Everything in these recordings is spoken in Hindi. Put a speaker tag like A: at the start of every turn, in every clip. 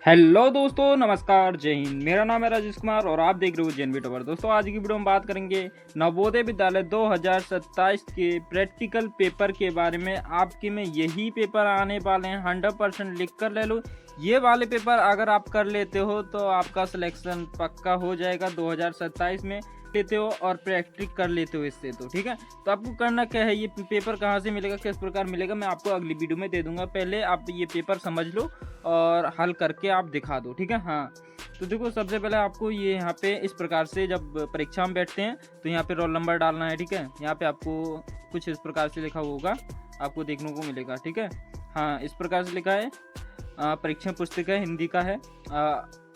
A: हेलो दोस्तों, नमस्कार, जय हिंद। मेरा नाम है राजेश कुमार और आप देख रहे हो जेएनवी टॉपर। दोस्तों, आज की वीडियो में बात करेंगे नवोदय विद्यालय 2027 के प्रैक्टिकल पेपर के बारे में। आपके में यही पेपर आने वाले हैं, 100% लिख कर ले लो। ये वाले पेपर अगर आप कर लेते हो तो आपका सिलेक्शन पक्का हो जाएगा 2027 में। लेते हो और प्रैक्टिस कर लेते हो इससे, तो ठीक है। तो आपको करना क्या है, ये पेपर कहाँ से मिलेगा, किस प्रकार मिलेगा, मैं आपको अगली वीडियो में दे दूंगा। पहले आप ये पेपर समझ लो और हल करके आप दिखा दो, ठीक है। हाँ, तो देखो, सबसे पहले आपको ये यहाँ पे इस प्रकार से जब परीक्षा में बैठते हैं तो यहाँ पे रोल नंबर डालना है, ठीक है। यहाँ पे आपको कुछ इस प्रकार से लिखा होगा, आपको देखने को मिलेगा, ठीक है। हाँ, इस प्रकार से लिखा है। परीक्षा पुस्तिका हिंदी का है।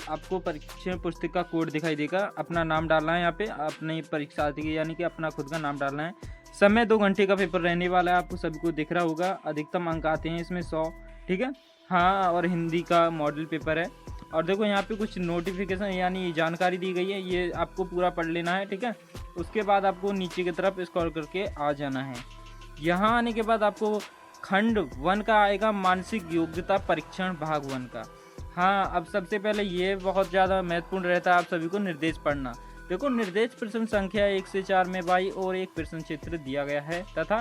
A: आपको परीक्षा पुस्तक का कोड दिखाई देगा। अपना नाम डालना है यहाँ पे, अपने परीक्षार्थी यानी कि अपना खुद का नाम डालना है। समय 2 घंटे का पेपर रहने वाला है, आपको सभी को दिख रहा होगा। अधिकतम अंक आते हैं इसमें 100, ठीक है। हाँ, और हिंदी का मॉडल पेपर है। और देखो, यहाँ पे कुछ नोटिफिकेशन यानी जानकारी दी गई है, ये आपको पूरा पढ़ लेना है, ठीक है। उसके बाद आपको नीचे की तरफ स्क्रॉल करके आ जाना है। यहाँ आने के बाद आपको खंड 1 का आएगा, मानसिक योग्यता परीक्षण भाग 1 का। हाँ, अब सबसे पहले ये बहुत ज़्यादा महत्वपूर्ण रहता है आप सभी को निर्देश पढ़ना। देखो, निर्देश प्रश्न संख्या 1 से 4 में बाई और एक प्रश्न चित्र दिया गया है तथा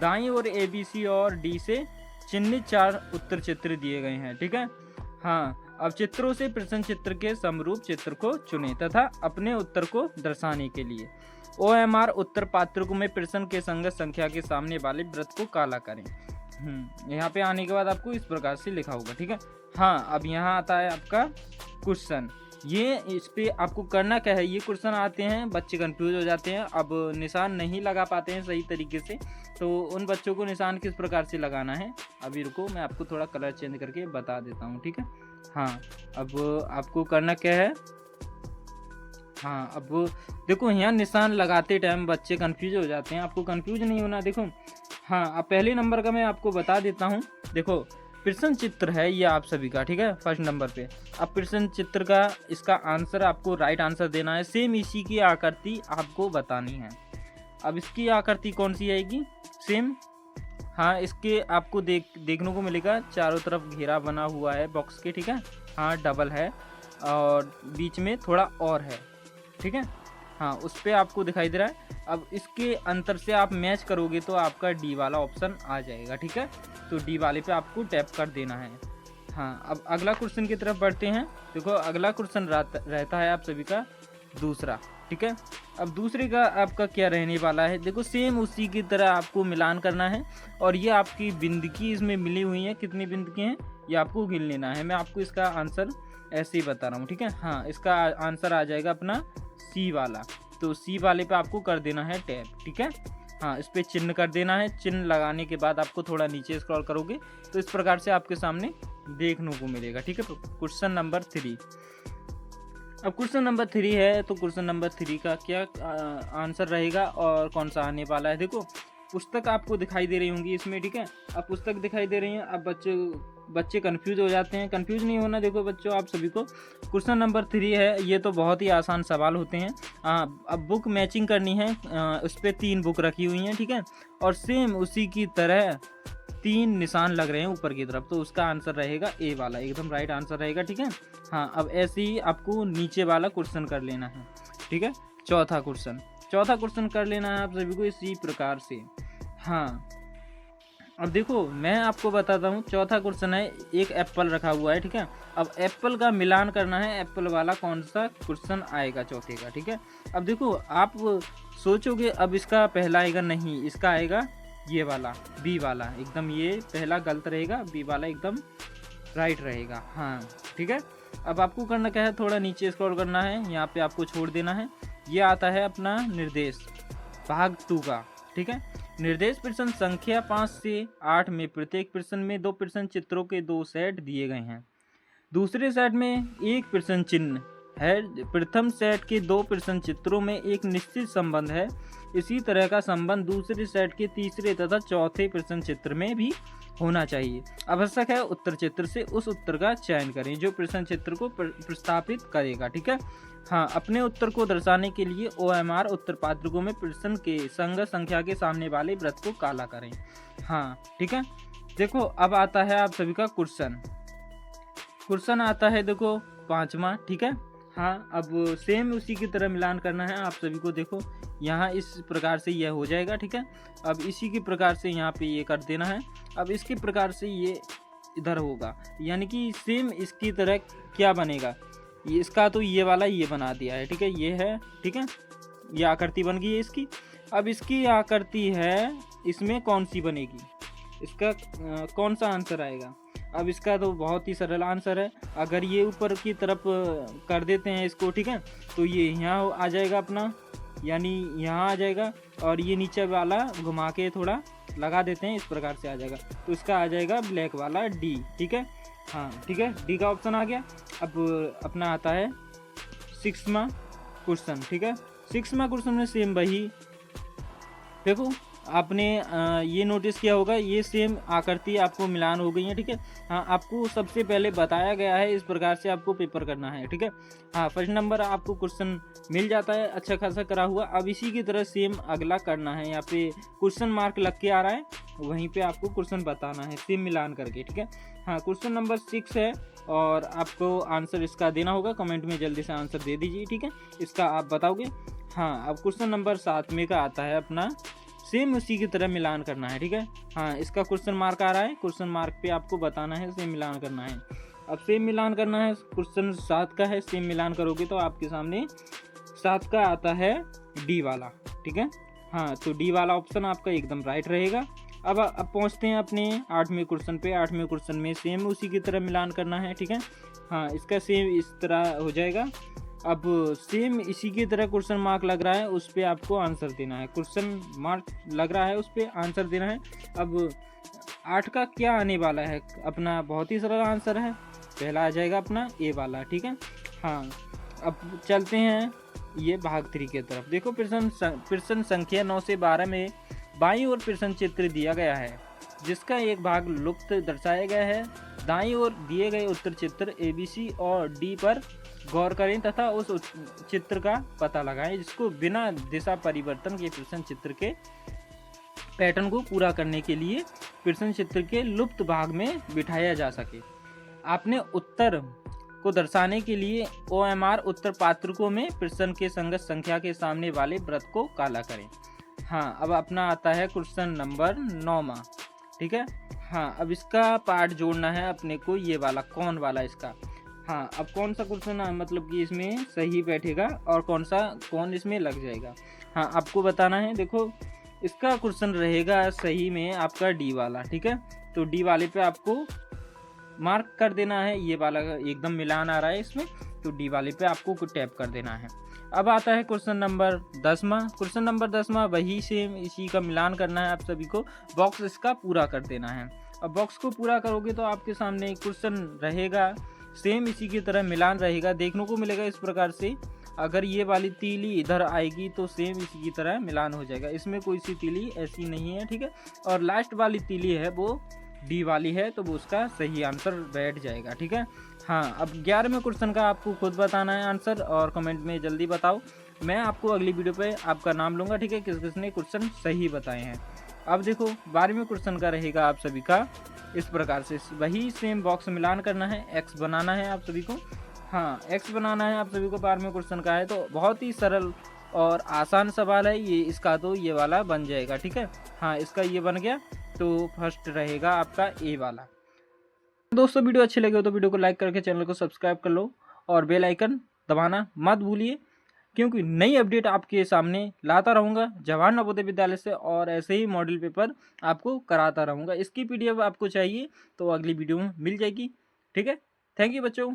A: दाईं ओर ABC और D से चिन्हित 4 उत्तर चित्र दिए गए हैं, ठीक है। हाँ, अब चित्रों से प्रश्न चित्र के समरूप चित्र को चुनें तथा अपने उत्तर को दर्शाने के लिए OMR उत्तर पात्रकों में प्रश्न के संगत संख्या के सामने वाले वृत्त को काला करें। यहाँ पे आने के बाद आपको इस प्रकार से लिखा होगा, ठीक है। हाँ, अब यहाँ आता है आपका क्वेश्चन। ये इस पे आपको करना क्या है, ये क्वेश्चन आते हैं, बच्चे कंफ्यूज हो जाते हैं, अब निशान नहीं लगा पाते हैं सही तरीके से, तो उन बच्चों को निशान किस प्रकार से लगाना है, अभी रुको, मैं आपको थोड़ा कलर चेंज करके बता देता हूँ, ठीक है। हाँ, अब आपको करना क्या है। हाँ, अब देखो, यहाँ निशान लगाते टाइम बच्चे कंफ्यूज हो जाते हैं, आपको कंफ्यूज नहीं होना। देखो, हाँ, अब पहले नंबर का मैं आपको बता देता हूँ। देखो, प्रश्न चित्र है ये आप सभी का, ठीक है, फर्स्ट नंबर पे। अब प्रश्न चित्र का इसका आंसर आपको राइट आंसर देना है। सेम इसी की आकृति आपको बतानी है। अब इसकी आकृति कौन सी आएगी, सेम। हाँ, इसके आपको देखने को मिलेगा चारों तरफ घेरा बना हुआ है बॉक्स के, ठीक है। हाँ, डबल है और बीच में थोड़ा और है, ठीक है। हाँ, उस पर आपको दिखाई दे रहा है। अब इसके अंतर से आप मैच करोगे तो आपका डी वाला ऑप्शन आ जाएगा, ठीक है। तो डी वाले पे आपको टैप कर देना है। हाँ, अब अगला क्वेश्चन की तरफ बढ़ते हैं। देखो, अगला क्वेश्चन रहता है आप सभी का दूसरा, ठीक है। अब दूसरे का आपका क्या रहने वाला है, देखो, सेम उसी की तरह आपको मिलान करना है और ये आपकी बिंदकी इसमें मिली हुई है। कितनी बिंदकी हैं ये आपको गिन लेना है। मैं आपको इसका आंसर ऐसे ही बता रहा हूँ, ठीक है। हाँ, इसका आंसर आ जाएगा अपना सी वाला। तो सी वाले पे आपको कर देना है टैप, ठीक है। हाँ, इस पे चिन्ह कर देना है। चिन्ह लगाने के बाद आपको थोड़ा नीचे स्क्रॉल करोगे तो इस प्रकार से आपके सामने देखने को मिलेगा, ठीक है। तो क्वेश्चन नंबर 3। अब क्वेश्चन नंबर 3 है, तो क्वेश्चन नंबर 3 का क्या आंसर रहेगा और कौन सा आने वाला है। देखो, पुस्तक आपको दिखाई दे रही होंगी इसमें, ठीक है। अब पुस्तक दिखाई दे रही है। अब बच्चे कंफ्यूज हो जाते हैं, कंफ्यूज नहीं होना। देखो बच्चों, आप सभी को क्वेश्चन नंबर 3 है, ये तो बहुत ही आसान सवाल होते हैं। अब बुक मैचिंग करनी है, उस पर 3 बुक रखी हुई हैं, ठीक है। और सेम उसी की तरह 3 निशान लग रहे हैं ऊपर की तरफ, तो उसका आंसर रहेगा ए वाला, एकदम राइट आंसर रहेगा, ठीक है। हाँ, अब ऐसे ही आपको नीचे वाला क्वेश्चन कर लेना है, ठीक है। चौथा क्वेश्चन कर लेना है आप सभी को इसी प्रकार से। हाँ, अब देखो, मैं आपको बताता हूँ। चौथा क्वेश्चन है, एक एप्पल रखा हुआ है, ठीक है। अब एप्पल का मिलान करना है, एप्पल वाला कौन सा क्वेश्चन आएगा चौथे का, ठीक है। अब देखो, आप सोचोगे अब इसका पहला आएगा, नहीं, इसका आएगा ये वाला, बी वाला। एकदम ये पहला गलत रहेगा, बी वाला एकदम राइट रहेगा। हाँ, ठीक है। अब आपको करना क्या है, थोड़ा नीचे स्क्रॉल करना है, यहाँ पे आपको छोड़ देना है। ये आता है अपना निर्देश भाग 2 का, ठीक है। निर्देश प्रश्न संख्या 5 से 8 में प्रत्येक प्रश्न में 2 प्रश्न चित्रों के 2 सेट दिए गए हैं। दूसरे सेट में एक प्रश्न चिन्ह है। प्रथम सेट के 2 प्रश्न चित्रों में एक निश्चित संबंध है। इसी तरह का संबंध दूसरे सेट के तीसरे तथा चौथे प्रश्न चित्र में भी होना चाहिए। आवश्यक है उत्तर चित्र से उस उत्तर का चयन करें जो प्रश्न चित्र को प्रस्तापित करेगा, ठीक है। हाँ, अपने उत्तर को दर्शाने के लिए OMR उत्तर पात्रकों में प्रश्न के संगत संख्या के सामने वाले वृत्त को काला करें। हाँ, ठीक है। देखो, अब आता है आप सभी का क्वेश्चन। क्वेश्चन आता है देखो 5वां, ठीक है। हाँ, अब सेम उसी की तरह मिलान करना है आप सभी को। देखो यहाँ इस प्रकार से यह हो जाएगा, ठीक है। अब इसी के प्रकार से यहाँ पे ये कर देना है। अब इसके प्रकार से ये इधर होगा, यानी कि सेम इसकी तरह क्या बनेगा, ये इसका तो ये वाला ये बना दिया है, ठीक है। ये है, ठीक है, ये आकृति बन गई है इसकी। अब इसकी आकृति है, इसमें कौन सी बनेगी, इसका कौन सा आंसर आएगा। अब इसका तो बहुत ही सरल आंसर है। अगर ये ऊपर की तरफ कर देते हैं इसको, ठीक है, तो ये यहाँ आ जाएगा अपना, यानी यहाँ आ जाएगा। और ये नीचे वाला घुमा के थोड़ा लगा देते हैं, इस प्रकार से आ जाएगा। तो इसका आ जाएगा ब्लैक वाला डी, ठीक है। हाँ ठीक है, डी का ऑप्शन आ गया। अब अपना आता है 6वां क्वेश्चन, ठीक है। 6वां क्वेश्चन में सेम वही, देखो आपने ये नोटिस किया होगा, ये सेम आकृति आपको मिलान हो गई है, ठीक है। हाँ, आपको सबसे पहले बताया गया है इस प्रकार से आपको पेपर करना है, ठीक है। हाँ, फर्स्ट नंबर आपको क्वेश्चन मिल जाता है अच्छा खासा करा हुआ। अब इसी की तरह सेम अगला करना है, यहाँ पे क्वेश्चन मार्क लग के आ रहा है, वहीं पे आपको क्वेश्चन बताना है सेम मिलान करके, ठीक है। हाँ, क्वेश्चन नंबर 6 है और आपको आंसर इसका देना होगा। कमेंट में जल्दी से आंसर दे दीजिए, ठीक है, इसका आप बताओगे। हाँ, अब क्वेश्चन नंबर 7 का आता है अपना, सेम उसी की तरह मिलान करना है, ठीक है। हाँ, इसका क्वेश्चन मार्क आ रहा है, क्वेश्चन मार्क पे आपको बताना है, सेम मिलान करना है। अब सेम मिलान करना है, क्वेश्चन 7 का है, सेम मिलान करोगे तो आपके सामने 7 का आता है डी वाला, ठीक है। हाँ, तो डी वाला ऑप्शन आपका एकदम राइट रहेगा। अब पहुँचते हैं अपने 8वें क्वेश्चन पे। 8वें क्वेश्चन में सेम उसी की तरह मिलान करना है, ठीक है। हाँ, इसका सेम इस तरह हो जाएगा। अब सेम इसी की तरह क्वेश्चन मार्क लग रहा है, उस पर आपको आंसर देना है। क्वेश्चन मार्क लग रहा है, उस पर आंसर देना है। अब 8 का क्या आने वाला है अपना, बहुत ही सरल आंसर है, पहला आ जाएगा अपना ए वाला, ठीक है। हाँ, अब चलते हैं ये भाग 3 की तरफ। देखो प्रश्न संख्या 9 से 12 में बाईं ओर प्रश्न चित्र दिया गया है, जिसका एक भाग लुप्त दर्शाया गया है। दाईं ओर दिए गए उत्तर चित्र ABC और D पर गौर करें तथा उस चित्र का पता लगाएं जिसको बिना दिशा परिवर्तन के प्रश्न चित्र के पैटर्न को पूरा करने के लिए प्रश्न चित्र के लुप्त भाग में बिठाया जा सके। आपने उत्तर को दर्शाने के लिए OMR उत्तर पात्रकों में प्रश्न के संगत संख्या के सामने वाले वृत्त को काला करें। हाँ, अब अपना आता है क्वेश्चन नंबर 9वां, ठीक है। हाँ, अब इसका पार्ट जोड़ना है अपने को, ये वाला कौन वाला इसका। हाँ, अब कौन सा क्वेश्चन मतलब कि इसमें सही बैठेगा और कौन इसमें लग जाएगा, हाँ आपको बताना है। देखो इसका क्वेश्चन रहेगा सही में आपका डी वाला, ठीक है। तो डी वाले पे आपको मार्क कर देना है, ये वाला एकदम मिलान आ रहा है इसमें, तो डी वाले पे आपको टैप कर देना है। अब आता है क्वेश्चन नंबर 10वां। क्वेश्चन नंबर 10वां वही सेम इसी का मिलान करना है आप सभी को, बॉक्स इसका पूरा कर देना है। अब बॉक्स को पूरा करोगे तो आपके सामने क्वेश्चन रहेगा, सेम इसी की तरह मिलान रहेगा, देखने को मिलेगा इस प्रकार से। अगर ये वाली तीली इधर आएगी तो सेम इसी की तरह मिलान हो जाएगा, इसमें कोई सी तीली ऐसी नहीं है, ठीक है। और लास्ट वाली तीली है वो डी वाली है, तो वो उसका सही आंसर बैठ जाएगा, ठीक है। हाँ, अब 11वें क्वेश्चन का आपको खुद बताना है आंसर, और कमेंट में जल्दी बताओ। मैं आपको अगली वीडियो पे आपका नाम लूँगा, ठीक है, किस किसने क्वेश्चन सही बताए हैं। अब देखो 12वें क्वेश्चन का रहेगा आप सभी का इस प्रकार से, वही सेम बॉक्स मिलान करना है, एक्स बनाना है आप सभी को। हाँ, एक्स बनाना है आप सभी को 12वें क्वेश्चन का है, तो बहुत ही सरल और आसान सवाल है ये, इसका तो ये वाला बन जाएगा, ठीक है। हाँ, इसका ये बन गया, तो फर्स्ट रहेगा आपका ए वाला। दोस्तों वीडियो अच्छी लगे हो तो वीडियो को लाइक करके चैनल को सब्सक्राइब कर लो और बेल आइकन दबाना मत भूलिए, क्योंकि नई अपडेट आपके सामने लाता रहूँगा जवाहर नवोदय विद्यालय से, और ऐसे ही मॉडल पेपर आपको कराता रहूँगा। इसकी PDF आपको चाहिए तो अगली वीडियो में मिल जाएगी, ठीक है। थैंक यू बच्चों।